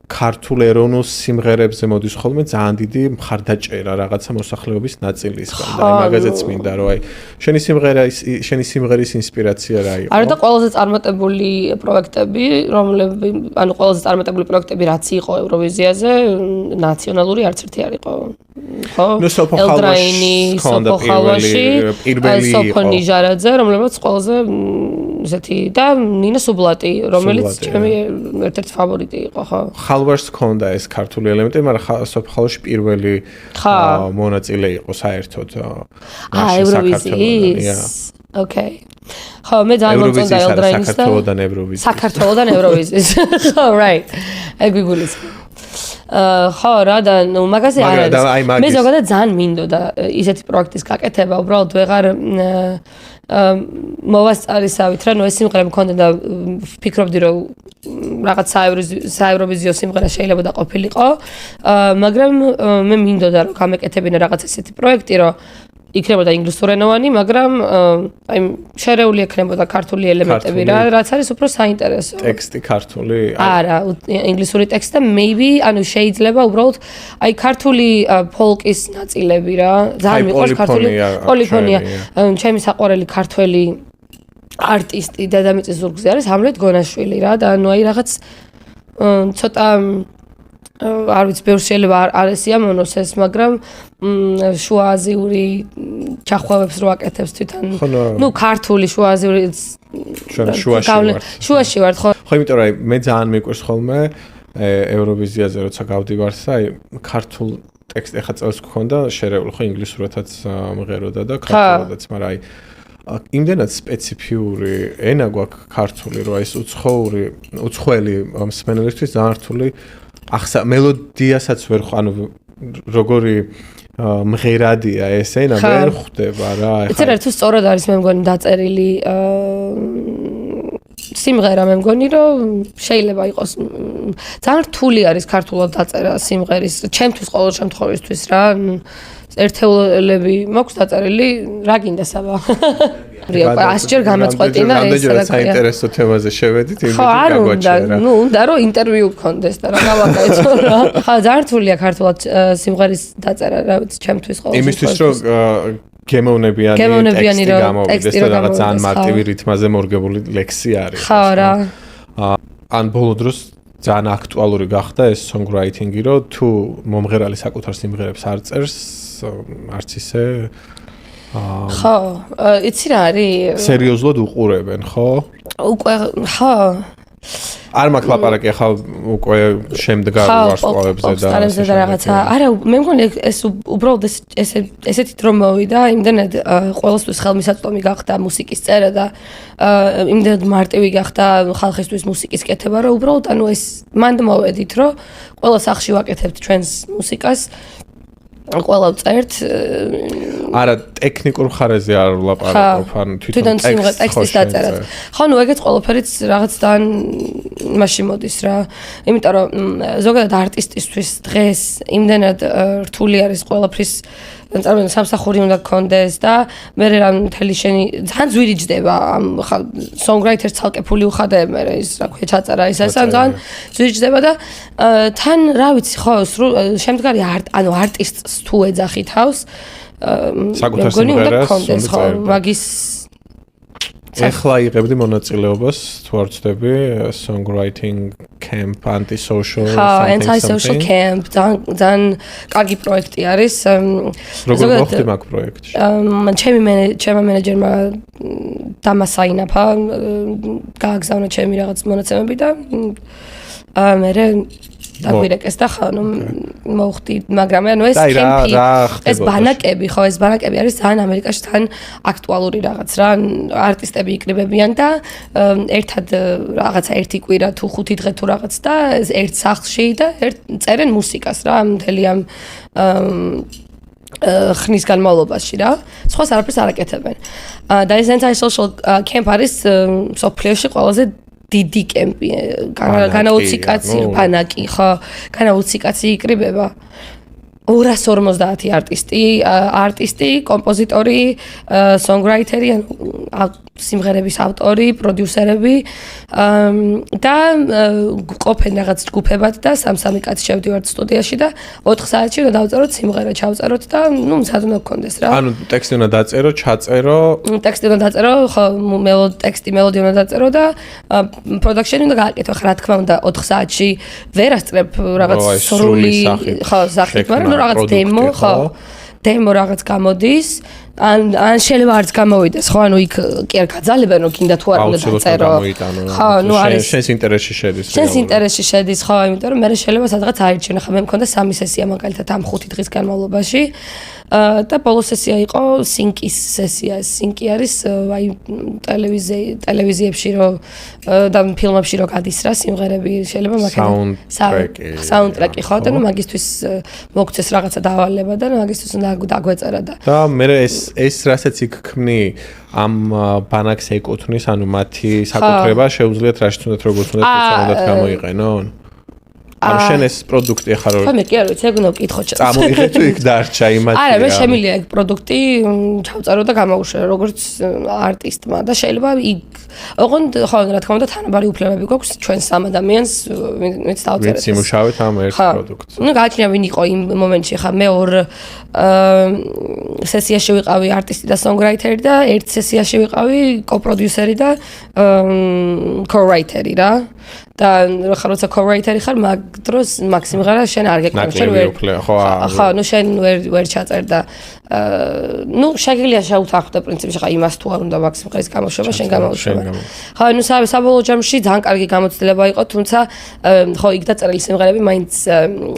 ქართულ ეროვნულ სიმღერებზე მოდის ხოლმე ძალიან დიდი მხარდაჭერა რაღაცა მოსახლეობის ნაწილისგან და აი მაგაზეც მინდა რომ აი შენი სიმღერის ინსპირაცია რა იყო? არა და ყველაზე წარმატებული პროექტები, ანუ ყველაზე წარმატებული პროექტები რაც იყო ევროვიზიაზე, ნაციონალური არც ერთი არ იყო. ხო? ელდრაინი, სოფოხალოში, სოფო ნიჟარაძე, რომლებიც ყველაზე ესეთი და ნინა სუბლატი, რომელიც ჩემი ერთ-ერთი ფავორიტი იყო, ხო? ხალვარს ჰქონდა ეს ქართული ელემენტი, მაგრამ სოფხალოში პირველი მონაწილე იყო საერთოდ ევროვიზიის. ოკეი. ხო, მე ძალიან მომწონდა ელდრაინის და საქართველოდან ევროვიზიის. ხო, right. ეგ გიგულისხმობ. ხო, რა და ნუ მაგაზე არ არის. მე ზოგადად ძალიან მინდოდა ისეთი პროექტის გაკეთება, უბრალოდ ვეღარ მოვასწარისავით რა, ნუ ეს სიმღერა მქონდა და ვფიქრობდი რომ რაღაც საევროვიზიო სიმღერა შეიძლება და ყოფილიყო, მაგრამ მე მინდოდა რომ გამეკეთებინა რაღაც ესეთი პროექტი, რომ იქნებოდა ინგლისურენოვანი, მაგრამ აი შერეული ექნებოდა ქართული ელემენტები რა, რაც არის უფრო საინტერესო. ტექსტი ქართული? არა, ინგლისური ტექსტი და maybe ანუ შეიძლება უბრალოდ აი ქართული ფოლკის ნაწილები რა. ძალიან მიყვარს ქართული პოლიფონია. ჩემი საყვარელი ქართველი არტისტი დედამიწის ზურგზე არის ჰამლეტ გონაშვილი რა და ანუ აი რაღაც ცოტა არ ვიცი, ბევრ შეიძლება არ ესიამონოს ეს, მაგრამ შუააზიური ჩახვევებს რო აკეთებს თვითონ. ნუ ქართული შუააზიური ჩვენ შუაში ვართ, ხო? ხო, იმიტომ რომ მე ძალიან მიყვარს ხოლმე ევროვიზიაზე როცა გავდივართ და აი ქართულ ტექსტი ახლა წელს გქონდა შერეული, ხო, ინგლისურათაც მღეროდა და ქართულადაც, მაგრამ აი იმდენად სპეციფიური ენა გვაქვს ქართული, რომ აი ეს უცხოელი მსმენელისთვის ძალიან რთული მელოდიასაც ვერ ანუ როგორი მღერადია ეს ენა ვერ ხვდება რა. იცი რა თუ სწორად არის მე მგონი დაწერილი სიმღერა მე მგონი რომ შეიძლება იყოს ძალიან რთული არის ქართულად დაწერა სიმღერის ჩემთვის ყოველ შემთხვევისთვის რა. ერთეულები მაქვს დაწერილი რა გინდა საბა. 100-ჯერ გამაწყვეტინა ეს. რამდენჯერად საინტერესო თემაზე შევედით, იმედი გაგვაჩერა. ნუ უნდა რომ ინტერვიუ გქონდეს და რა გავაკეთო რა. ხა ძალიან რთულია ქართულად სიმღერის დაწერა, რა ვიცი, ჩემთვის ყოველ იმისთვის რომ გემოვნებიანი ტექსტი გამოვიდეს და რაღაც ძალიან მარტივი რითმაზე მორგებული ლექსი არის. ხო რა. ან ბოლო დროს ძალიან აქტუალური გახდა ეს songwriting-ი, რომ თუ მომღერალი საკუთარ სიმღერებს არ წერს, არც ისე ხო, იცი რა არის? სერიოზულად უყურებენ, ხო? უკვე, ხო. არ მაქვს ლაპარაკი ახლა უკვე შემდგარ ვარსკვლავებზე და რაღაცა. არა, მე მგონი ეს უბრალოდ ესეთი დრო მოვიდა, იმდენად ყოველთვის ხელმისაწვდომი გახდა მუსიკის წერა და იმდენად მარტივი გახდა ხალხისთვის მუსიკის კეთება, რომ უბრალოდ ანუ ეს მანდ მოვედით, რომ ყველა სახში ვაკეთებთ ჩვენს მუსიკას. ყველა წერთ. არა, ტექნიკურ მხარეზე არ ვლაპარაკობ, ან თვითონ ტექსტის დაწერად. ხო, ნუ ეგეც ყველაფერიც რაღაც ძალიან მაშინ მოდის რა. იმიტომ რომ ზოგადად არტისტისთვის დღეს იმდენად რთული არის ყველაფრის წარმოვიდგინე სამსახური უნდა გქონდეს და მე რა მთელი შენი ძალიან ძვირი ჯდება ამ ხა songwriter-ს ცალკე ფული უხადე მე ის რა ქვია ჩაწერა ის ასე ძალიან ძვირი ჯდება და თან რა ვიცი ხო შემდგარი ანუ არტისტს თუ ეძახი თავს საკუთარ სიმღერას მაგის ეხლა იღებდი მონაწილეობას თუ არ ვცდები songwriting camp anti-social anti-social camp ძალიან კარგი პროექტი არის. როგორ მოხდი მაგ პროექტში? ჩემმა მენეჯერმა დამასაინაფა, გააგზავნა ჩემი რაღაც მონაცემები და მე დაგვირეკეს და ხანუ მოვხდი, მაგრამ ანუ ეს კემპი, ეს ბანაკები, ხო, ეს ბანაკები არის ძალიან ამერიკაში ძალიან აქტუალური რაღაც რა, არტისტები იკრიბებიან და ერთად რაღაცა ერთი კვირა თუ 5 დღე თუ რაღაც და ერთ სახლში და წერენ მუსიკას რა, მთელი ამ ხნის განმავლობაში რა. სხვას არაფერს არ აკეთებენ. და ეს anti-social camp არის სოფლიოში ყველაზე დიდი კემპი, განაუციკაცი ბანაკი, ხო, განაუციკაცი იკრიბება. 250 არტისტი, კომპოზიტორი, songwriter-ი, სიმღერების ავტორი, პროდიუსერები და ყოფენ რაღაც ჯგუფებად და 3-3 კაცი შევდივართ სტუდიაში და 4 საათში უნდა დავწეროთ სიმღერა, ჩავწეროთ და მზად უნდა გქონდეს რა. ანუ ტექსტი უნდა დაწერო, ჩაწერო. ტექსტი უნდა დაწერო, ხო, მელოდია უნდა დაწერო და production-ი უნდა გააკეთო. რა თქმა უნდა 4 საათში ვერ ასწრებ რაღაც სრული, ხო, სახით, მაგრამ რაღაც დემო, ხო. დემო რაღაც გამოდის. ან შეიძლება არც გამოვიდეს, ხო, ანუ იქ კი არ გაძალებენ, რომ კიდე თუ არ უნდა დაწერო. ხო, ნუ არის შენს ინტერესში შედის. შენს ინტერესში შედის, ხო, იმიტომ რომ მე შეიძლება სადღაც აირჩიო, ხა მე მქონდა 3 სესია მაგალითად ამ 5 დღის განმავლობაში. და ბოლო სესია იყო სინკის სესია. სინკი არის აი ტელევიზიებში რო და ფილმებში რო გადის რა სიმღერები შეიძლება მაგალითად საუნდტრეკი ხო და ნუ მაგისთვის მოგცეს რაღაცა დავალება და მაგისთვის უნდა დაგვეწერა და მე ეს რასაც იქ ქმნი ამ ბანაკს ეკუთვნის, ანუ მათი საკუთრება შეუძლიათ რაშიც უნდათ როგორც უნდათ გამოიყენონ. ანუ შენ ეს პროდუქტი ახლა რო ხო მე კი არ ვიცი, ეგ უნდა ვკითხო ჩა. წამოიღე თუ იქ დარჩა იმათი. არა, მე შემიძლია ეგ პროდუქტი ჩავწერო და გამოვუშერო როგორც არტისტმა და შეიძლება იქ ოღონდ ხო რა თქმა უნდა თანაბარი უფლებები გვაქვს ჩვენ სამ ადამიანს ვინც დავწერეთ. ვინც იმუშავეთ ამ ერთ პროდუქტს. ნუ გააჩნია ვინ იყო იმ მომენტში, ხა მე 2 სესიაში ვიყავი არტისტი და songwriter და ერთ სესიაში ვიყავი კოპროდიუსერი და co-writer-ი რა. და ხარ როცა co-writer-ი ხარ, მაგ დროს მაქსიმღერა შენ არ გეკრებ, შენ ვერ ხო, ნუ შენ ვერ ჩაწერ და ნუ შეგიძლია შეუთანხმდე პრინციპში, ხა იმას თუ არ უნდა მაქსიმღერის გამოშვება, შენ გამოუშვება. ხო, ნუ საბოლოო ჯამში ძალიან კარგი გამოცდილება იყო, თუმცა ხო, იქ დაწერილი სიმღერები მაინც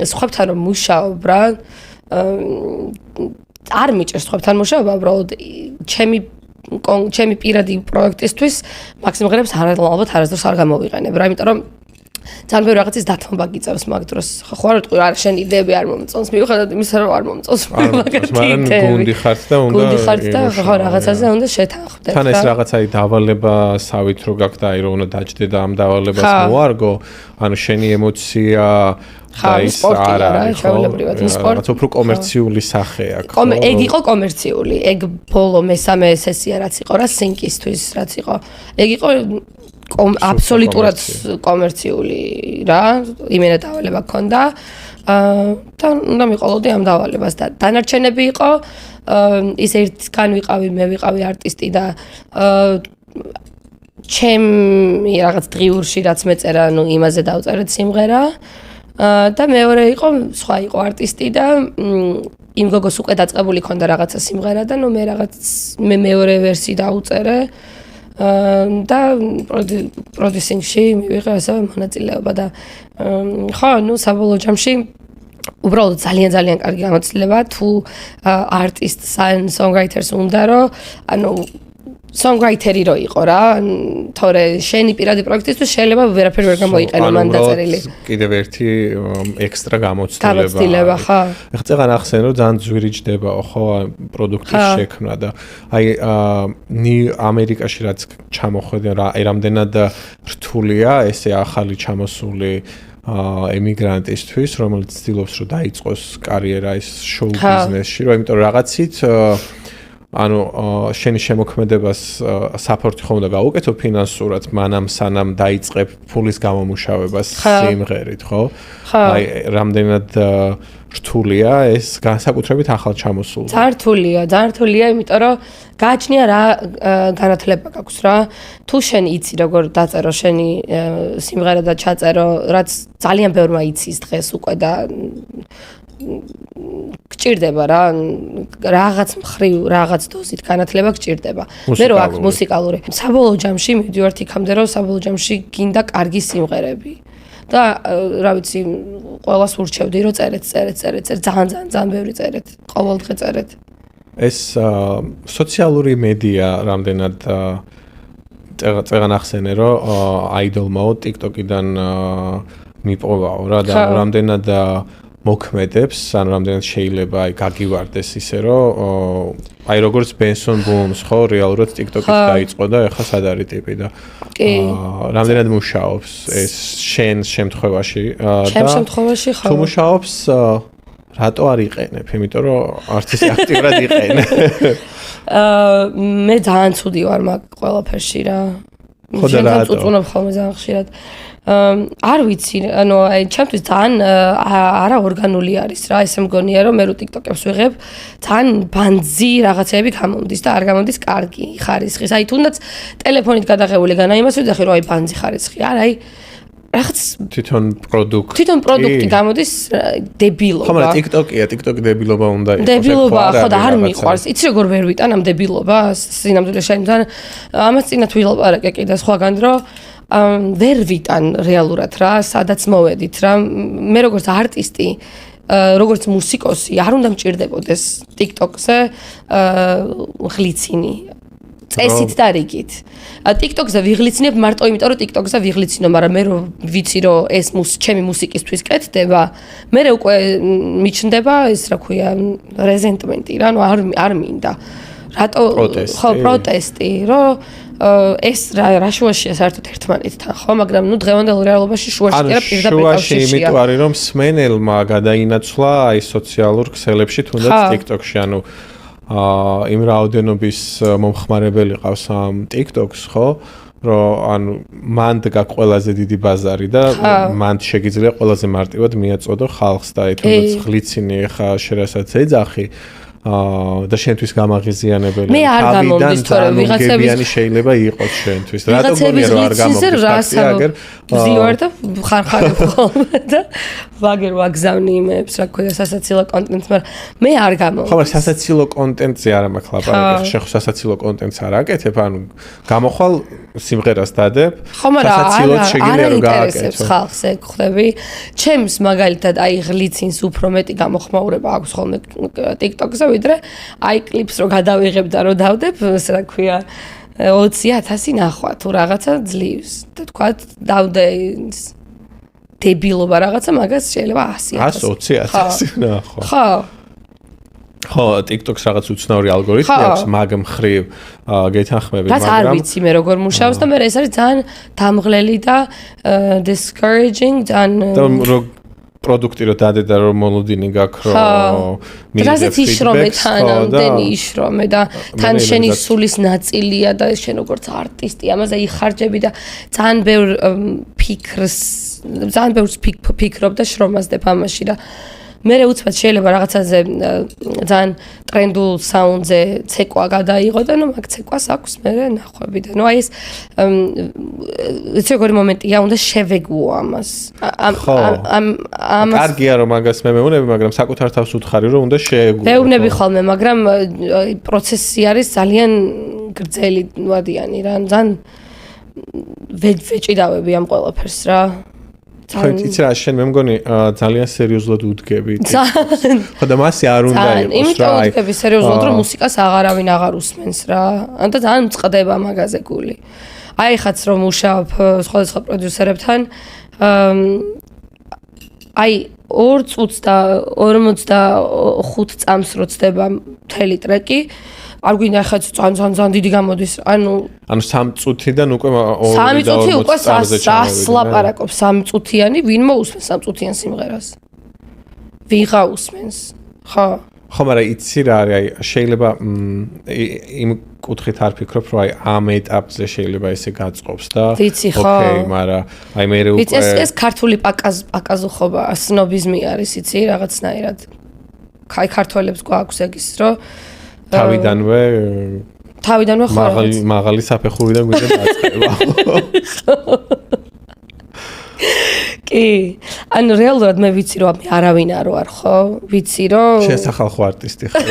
სხვებთან რომ მუშაობ რა, არ მიჭერს სხვებთან მუშაობა, უბრალოდ ჩემი პირადი პროექტისთვის მაქსიმღერებს ალბათ არასდროს არ გამოვიყენებ რა, იმიტომ რომ ძალიან ბევრი რაღაცის დათმობა გიწევს მაგ დროს. ხო არ ვიტყვი, არა შენ იდეები არ მომწონს, მიუხედავად იმისა, რომ არ მომწონს მაგათი იდეები. გუნდი ხართ და უნდა გუნდი ხართ და ხო რაღაცაზე უნდა შეთანხმდეთ. თან ეს რაღაცაი დავალებასავით რო გაქვს და აი რომ უნდა დაჭდე და ამ დავალებას მოარგო, ანუ შენი ემოცია და ის არ არის ჩვეულებრივად სპორტი. რაც უფრო კომერციული სახე აქვს. ეგ იყო კომერციული. ეგ ბოლო მესამე სესია რაც იყო რა სინკისთვის რაც იყო. ეგ იყო აბსოლუტურად კომერციული რა, იმენა დავალება გქონდა. და უნდა მიყოლოდი ამ დავალებას და დანარჩენები იყო ის ერთგან ვიყავი, მე ვიყავი არტისტი და ჩემი რაღაც დღიურში რაც მეწერა, ნუ იმაზე დავწერეთ სიმღერა. და მეორე იყო, სხვა იყო არტისტი და იმ გოგოს უკვე დაწყებული ქონდა რაღაცა სიმღერა და ნუ მე მეორე ვერსი დავუწერე და პროდიუსინგში მივიღე ასევე მონაწილეობა და ხო, ნუ საბოლოო ჯამში უბრალოდ ძალიან კარგი გამოცდილება თუ არტისტს ან songwriters უნდა რომ ანუ songwriter-ი რო იყო რა, თორე შენი პირადი პროექტისთვის შეიძლება ვერაფერი ვერ გამოიყენო მან დაწერილი. კიდევ ერთი ექსტრა გამოცდილება. ხო. ეხლა წეგან ახსენე რომ ძალიან ძვირი ჯდებაო ხო პროდუქტის შექმნა და აი ამერიკაში რაც ჩამოხვედენ რა, რამდენად რთულია ესე ახალი ჩამოსული ემიგრანტისთვის, რომელიც ცდილობს რომ დაიწყოს კარიერა ის შოუ ბიზნესში, რომ იმიტომ რაღაცით ანუ შენი შემოქმედებას საფორტი ხომ უნდა გაუკეთო ფინანსურად, მანამ სანამ დაიწყებ ფულის გამომუშავებას სიმღერით, ხო? აი, რამდენად რთულია ეს განსაკუთრებით ახალ ჩამოსულს. ძალიან რთულია, იმიტომ რომ გააჩნია რა განათლება გაქვს რა. თუ შენ იცი როგორ დაწერო შენი სიმღერა და ჩაწერო, რაც ძალიან ბევრმა იცის დღეს უკვე და გჭირდება რა რაღაც მხრივ რაღაც დოზით განათლება გჭირდება. მე რო აქ მუსიკალური. საბოლოო ჯამში მივდივარ იქამდე რომ საბოლოო ჯამში გინდა კარგი სიმღერები. და რა ვიცი, ყველას ურჩევდი რომ წერეთ ძალიან ბევრი წერეთ, ყოველდღე წერეთ. ეს სოციალური მედია რამდენად წეგან ახსენე რომ აიდოლმაო TikTok-იდან მიპოვაო რა და რამდენად მოქმედებს, ან რამდენად შეიძლება აი გაგივარდეს ისე რომ აი როგორც Benson Booms ხო რეალურად TikTok-ით დაიწყო და ეხლა სად არის ტიპი და რამდენად მუშაობს ეს შენ შემთხვევაში ჩემ შემთხვევაში ხო თუ მუშაობს რატო არ იყენებ? იმიტომ რომ არც ისე აქტიურად იყენე. მე ძალიან ცუდი ვარ მაგ ყველაფერში რა. შენთან წუწუნობ ხოლმე ძალიან ხშირად. არ ვიცი, ანუ აი ჩემთვის ძალიან არაორგანული არის რა, ესე მგონია რომ მე რო TikTok-ებს ვიღებ, ძალიან ბანძი რაღაცეები გამომდის და არ გამომდის კარგი ხარისხის. აი თუნდაც ტელეფონით გადაღებული განა იმას ვიძახი რომ აი ბანძი ხარისხი. არა, აი რაღაც თვითონ პროდუქტი გამოდის დებილობა. ხო, მაგრამ TikTok-ია, TikTok დებილობა უნდა იყოს. დებილობა, ხო და არ მიყვარს. იცი როგორ ვერ ვიტან ამ დებილობას? სინამდვილეში შენთან ამას წინათ ვილაპარაკე კიდე სხვაგან რომ ვერ ვიტან რეალურად რა, სადაც მოვედით რა. მე როგორც არტისტი, როგორც მუსიკოსი, არ უნდა მჭირდებოდეს TikTok-ზე ღლიცინი. წესით და რიგით. TikTok-ზე ვიღლიცინებ მარტო იმიტომ რომ TikTok-ზე ვიღლიციно, მაგრამ მე რომ ვიცი რომ ეს ჩემი მუსიკისთვის კეთდება, მე უკვე მიჩნდება ეს რა ქვია რეზენტმენტი რა, ნუ არ მინდა. რატო ხო პროტესტი, რომ ეს რა შუაშია საერთოდ ერთმანეთთან, ხო, მაგრამ ნუ დღევანდელ რეალობაში შუაში კი არა პირდაპირ კავშირშია. შუაში იმიტომ არის რომ სმენელმა გადაინაცვლა აი სოციალურ ქსელებში თუნდაც TikTok-ში, ანუ იმ რაოდენობის მომხმარებელი ყავს ამ TikTok-ს, ხო? რომ ანუ მან გაქვს ყველაზე დიდი ბაზარი და მან შეგიძლია ყველაზე მარტივად მიაწოდო ხალხს და თუნდაც ღლიცინი ხა შერასაც ეძახი და შენთვის გამაღიზიანებელი. მე არ გამომდის თორე ვიღაცების შეიძლება იყოს შენთვის. რატო გონია რომ არ გამომდის? აგერ ვზივარ და ხარხარებ ხოლმე და ვაგერ ვაგზავნი იმებს, რა ქვია სასაცილო კონტენტს, მაგრამ მე არ გამომდის. ხო, მაგრამ სასაცილო კონტენტზე არა მაქვს ლაპარაკი. შეხო სასაცილო კონტენტს არ აკეთებ, ანუ გამოხვალ სიმღერას დადებ, სასაცილოდ შეგიძლია რომ გააკეთო. ხალხს ეგ ხვდები. ჩემს მაგალითად აი ღლიცინს უფრო მეტი გამოხმაურება აქვს ხოლმე TikTok-ზე ვიდრე აი კლიპს რო გადავიღებ და რო დავდებ, რა ქვია 20,000 ნახვა თუ რაღაცა ძლივს და თქვა დავდე დებილობა რაღაცა, მაგას შეიძლება 100,000 ნახვა. ხო. ხო, TikTok-ს რაღაც უცნაური ალგორითმი აქვს, მაგ მხრივ გეთანხმები, მაგრამ რაც არ ვიცი მე როგორ მუშაობს და მე ეს არის ძალიან დამღლელი და discouraging და პროდუქტი რო დადე და რომ მოლოდინი გაქვს რომ მიღებ ისრომე თან ამდენი ისრომე და თან შენი სულის ნაწილია და შენ როგორც არტისტი ამაზე იხარჯები და ძალიან ბევრ ფიქრობ და შრომაზდებ ამაში და მე უცბად შეიძლება რაღაცაზე ძალიან ტრენდულ საუნდზე ცეკვა გადაიღო და ნუ მაგ ცეკვას აქვს მე ნახვები და ნუ აი ეს ეს როგორი მომენტია უნდა შევეგუო ამას კარგია რომ მაგას მე მეუნები მაგრამ საკუთარ თავს უთხარი რომ უნდა შეეგუო მეუნები ხოლმე მაგრამ პროცესი არის ძალიან გრძელი ვადიანი რა ძალიან ვეჭიდავები ამ ყველაფერს რა ხო, იცი რა, შენ მე მგონი ძალიან სერიოზულად უდგები. ხო და მასე არ უნდა იყოს რა. იმიტომ უდგები სერიოზულად, რომ მუსიკას აღარავინ აღარ უსმენს რა. ან და ძალიან მწყდება მაგაზე გული. აი ხაც რომ მუშაობ სხვადასხვა პროდიუსერებთან, აი 2 წუთს და 45 წამს რო ცდება მთელი ტრეკი, არ გვინდა ხაც ძალიან დიდი გამოდის. ანუ 3 წუთიდან უკვე 3 წუთი უკვე ლაპარაკობს 3 წუთიანი, ვინ მოусმენს 3 წუთიან სიმღერას? ვიღა უსმენს? ხო. ხო, მაგრამ იცი რა არის, აი შეიძლება იმ კუთხით არ ფიქრობ, რომ აი ამ ეტაპზე შეიძლება ესე გაწყობს და ოკეი, მაგრამ აი მე უკვე ეს ქართული პაკაზუხობა, სნობიზმი არის, იცი, რაღაცნაირად. აი ქართველებს გვაქვს ეგ ის, რომ თავიდანვე თავიდანვე ხო რაღაც. მაღალი საფეხურიდან გვინდა დაწყება. კი. ანუ რეალურად მე ვიცი რომ მე არავინ არ ვარ, ხო? ვიცი რომ შესახალხო არტისტი ხარ.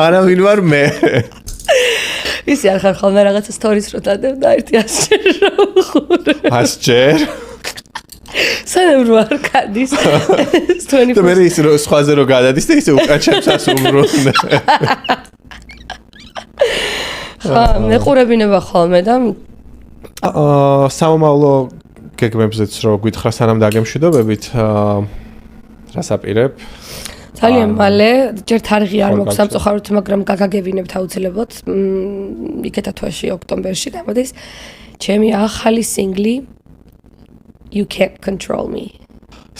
არავინ ვარ მე. ისი არ ხარ ხოლმე რაღაცა სტორის რო დადებ და ერთი 100 ჯერ ვხურე. 100 ჯერ? სანამ რო არ გადის 24. და მე ის რო სხვაზე რო გადადის და ისე უკან ჩემსაც უმრუნე. ხა, მეყურებინება ხოლმე და სამომავლო გეგმებზეც რო გითხრა სანამ დაგემშვიდობებით, რას აპირებ? ძალიან მალე, ჯერ თარიღი არ მაქვს სამწუხაროდ, მაგრამ გაგაგებინებთ აუცილებლად. იქეთ თვეში ოქტომბერში გამოდის ჩემი ახალი სინგლი You Can't Control Me.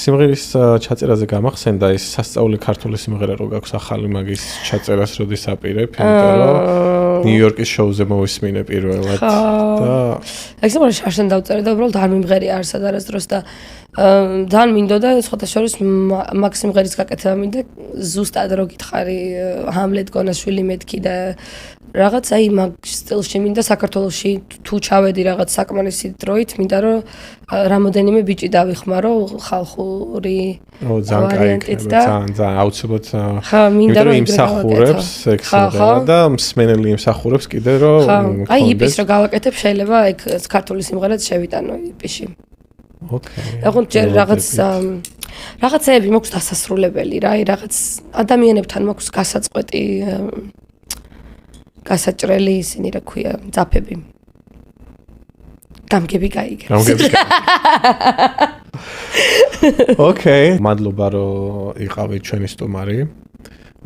სიმღერის ჩაწერაზე გამახსენდა ის სასწაული ქართული სიმღერა რო გაქვს ახალი მაგის ჩაწერას როდის აპირებ, იმიტომ რომ ნიუ-იორკის შოუზე მოვისმინე პირველად და აი სიმღერა შარშან დავწერე და უბრალოდ არ მიმღერია არსად არასდროს და ძალიან მინდოდა სხვათა შორის მაგ სიმღერის გაკეთება მინდა ზუსტად რო გითხარი ჰამლეტ გონაშვილი მეთქი და რაღაც აი მაგ სტილში მინდა საქართველოში თუ ჩავედი რაღაც საკმარისი დროით მინდა რომ რამოდენიმე ბიჭი დავიხმარო ხალხური ვარიანტით და ძალიან აუცილებლად ხა მინდა რომ იმსახურებს ექსერა და მსმენელი იმსახურებს კიდე რომ აი იპის რო გავაკეთებ შეიძლება ეგ ქართული სიმღერაც შევიტანო იპიში ოკეი ეგონ რაღაცეები მაქვს დასასრულებელი რა აი რაღაც ადამიანებთან მაქვს გასაწყვეტი გასაჭრელი ისინი რა ქვია ძაფები გამგები გაიგე ოკეი მადლობა რომ იყავით ჩვენი სტუმარი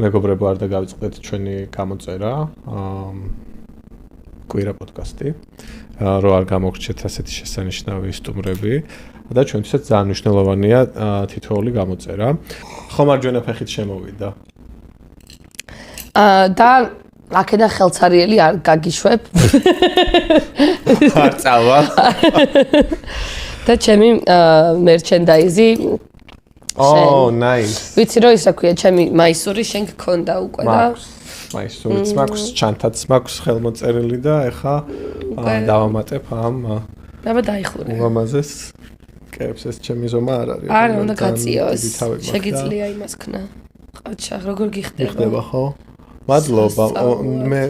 მეგობრებო არ დაგავიწყდეთ ჩვენი გამოწერა კვირა პოდკასტი რო არ გამოგრჩეთ ასეთი შესანიშნავი სტუმრები და ჩვენთვისაც ძალიან მნიშვნელოვანია თითოეული გამოწერა ხომ მარჯვენა ფეხით შემოვიდა და აქედან ხელცარიელი არ გაგიშვებ არ წავალ და ჩემი მერჩენდაიზი nice ვიცი რომ ისა ქვია ჩემი მაისური შენ გქონდა უკვე და მაისურიც მაქვს ჩანთაც მაქვს ხელმოწერილი და ეხა დავამატებ ამ აბა დაიხურე უმამაზეს კებს ეს ჩემი ზომა არ არის არა უნდა გაწიოს შეგიძლია იმას ქნა ყაჩა როგორ გიხდება ხო მადლობა მე